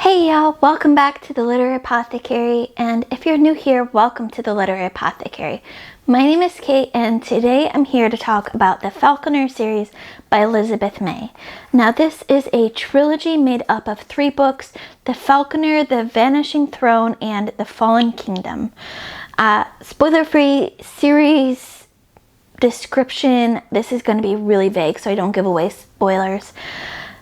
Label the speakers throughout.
Speaker 1: Hey y'all, welcome back to the Literary Apothecary, and if you're new here, welcome to the Literary Apothecary. My name is Kate, and today I'm here to talk about the Falconer Series by Elizabeth May. Now this is a trilogy made up of 3 books, The Falconer, The Vanishing Throne, and The Fallen Kingdom. Spoiler-free series description. This is going to be really vague, so I don't give away spoilers.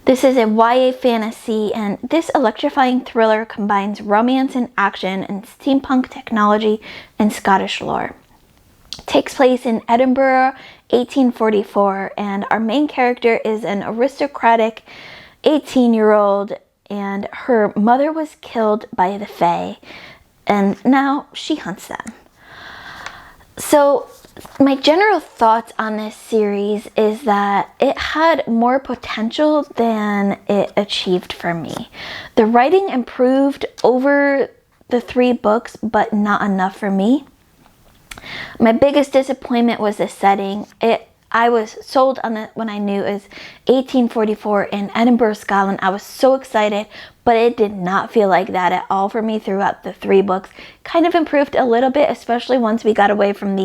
Speaker 1: This is a YA fantasy, and this electrifying thriller combines romance and action and steampunk technology and Scottish lore. It takes place in Edinburgh, 1844, and our main character is an aristocratic 18-year-old, and her mother was killed by the Fae, and now she hunts them. So my general thoughts on this series is that it had more potential than it achieved for me. The writing improved over the 3 books, but not enough for me. My biggest disappointment was the setting. I was sold on it when I knew it was 1844 in Edinburgh, Scotland. I was so excited, but it did not feel like that at all for me throughout the 3 books. Kind of improved a little bit, especially once we got away from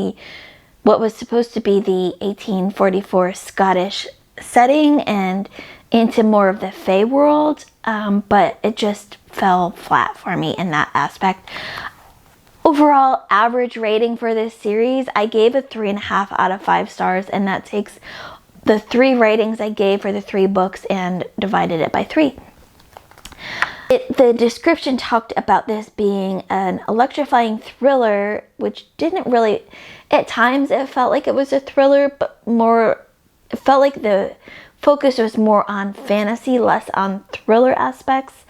Speaker 1: what was supposed to be the 1844 Scottish setting and into more of the Fae world, but it just fell flat for me in that aspect. Overall average rating for this series, I gave a 3.5 out of 5 stars, and that takes the 3 ratings I gave for the 3 books and divided it by 3. The description talked about this being an electrifying thriller, which didn't really, at times it felt like it was a thriller, but it felt like the focus was more on fantasy, less on thriller aspects.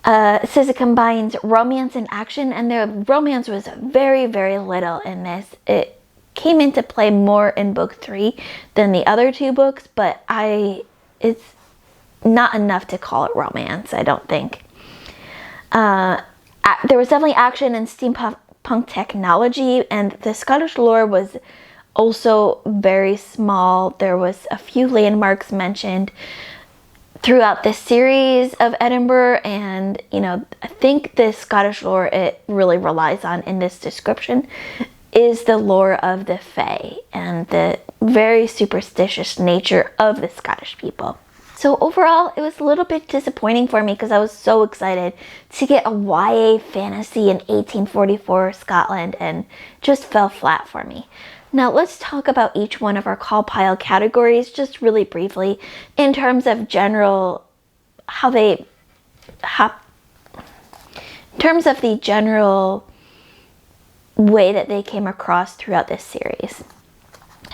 Speaker 1: It says it combines romance and action, and the romance was very, very little in this. It came into play more in book 3 than the other 2 books, but it's not enough to call it romance, I don't think. There was definitely action and steampunk technology, and the Scottish lore was also very small. There was a few landmarks mentioned throughout the series of Edinburgh, and I think the Scottish lore it really relies on in this description is the lore of the Fae and the very superstitious nature of the Scottish people. So overall, it was a little bit disappointing for me because I was so excited to get a YA fantasy in 1844 Scotland, and just fell flat for me. Now let's talk about each one of our CAWPILE categories just really briefly in terms of general, in terms of the general way that they came across throughout this series.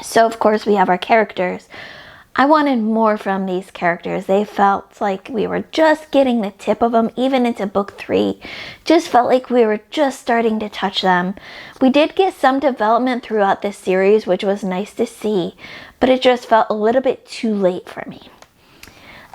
Speaker 1: So of course we have our characters. I wanted more from these characters. They felt like we were just getting the tip of them, even into book 3. Just felt like we were just starting to touch them. We did get some development throughout this series, which was nice to see, but it just felt a little bit too late for me.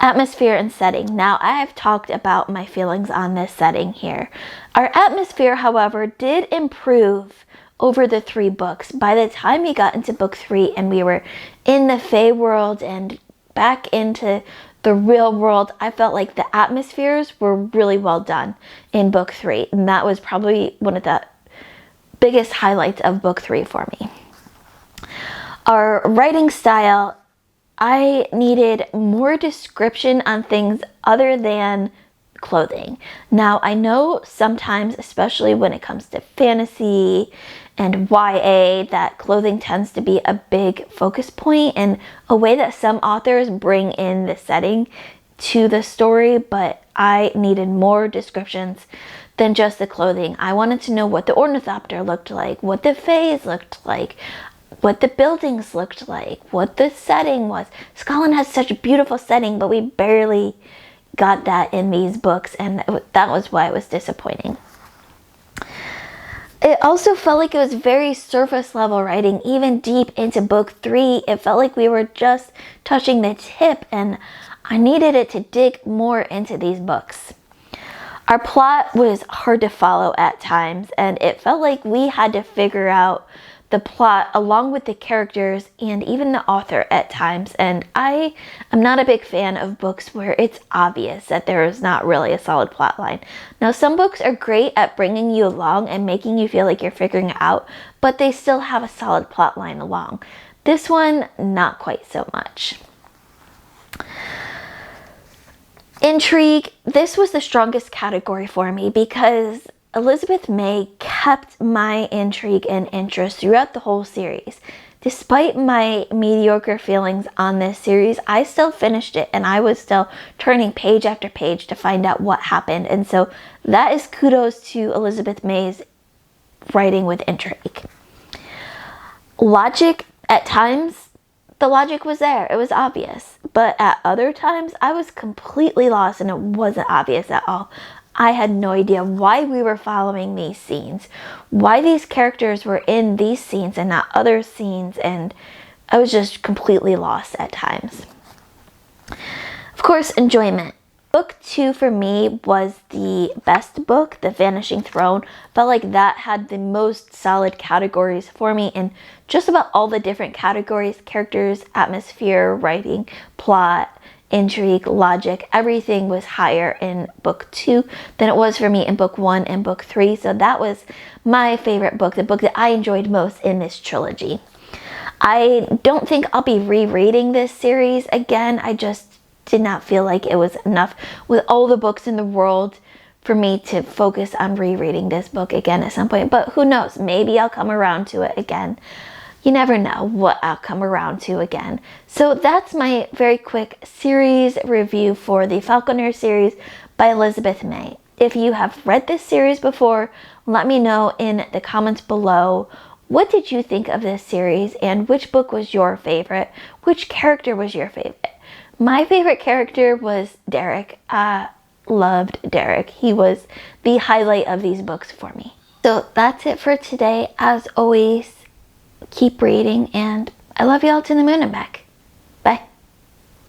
Speaker 1: Atmosphere and setting. Now, I have talked about my feelings on this setting here. Our atmosphere, however, did improve over the 3 books. By the time we got into book 3 and we were in the Fae world and back into the real world, I felt like the atmospheres were really well done in book 3, and that was probably one of the biggest highlights of book 3 for me. Our writing style, I needed more description on things other than clothing. Now, I know sometimes, especially when it comes to fantasy and YA, that clothing tends to be a big focus point and a way that some authors bring in the setting to the story, but I needed more descriptions than just the clothing. I wanted to know what the ornithopter looked like, what the fays looked like, what the buildings looked like, what the setting was. Scotland has such a beautiful setting, but we barely got that in these books, and that was why it was disappointing. It also felt like it was very surface level writing. Even deep into book 3, it felt like we were just touching the tip, and I needed it to dig more into these books. Our plot was hard to follow at times, and it felt like we had to figure out the plot along with the characters and even the author at times. And I am not a big fan of books where it's obvious that there is not really a solid plot line. Now, some books are great at bringing you along and making you feel like you're figuring it out, but they still have a solid plot line along. This one, not quite so much. Intrigue. This was the strongest category for me because Elizabeth May kept my intrigue and interest throughout the whole series. Despite my mediocre feelings on this series, I still finished it and I was still turning page after page to find out what happened. And so that is kudos to Elizabeth May's writing with intrigue. Logic, at times, the logic was there. It was obvious. But at other times, I was completely lost and it wasn't obvious at all. I had no idea why we were following these scenes, why these characters were in these scenes and not other scenes, and I was just completely lost at times. Of course, enjoyment. Book 2 for me was the best book, The Vanishing Throne. Felt like that had the most solid categories for me in just about all the different categories: characters, atmosphere, writing, plot, intrigue, logic. Everything was higher in book 2 than it was for me in book 1 and book 3. So that was my favorite book, the book that I enjoyed most in this trilogy. I don't think I'll be rereading this series again. I just did not feel like it was enough with all the books in the world for me to focus on rereading this book again at some point. But who knows? Maybe I'll come around to it again. You never know what I'll come around to again. So that's my very quick series review for the Falconer series by Elizabeth May. If you have read this series before, let me know in the comments below. What did you think of this series and which book was your favorite? Which character was your favorite? My favorite character was Derek. I loved Derek. He was the highlight of these books for me. So that's it for today. As always, keep reading, and I love you all to the moon and back.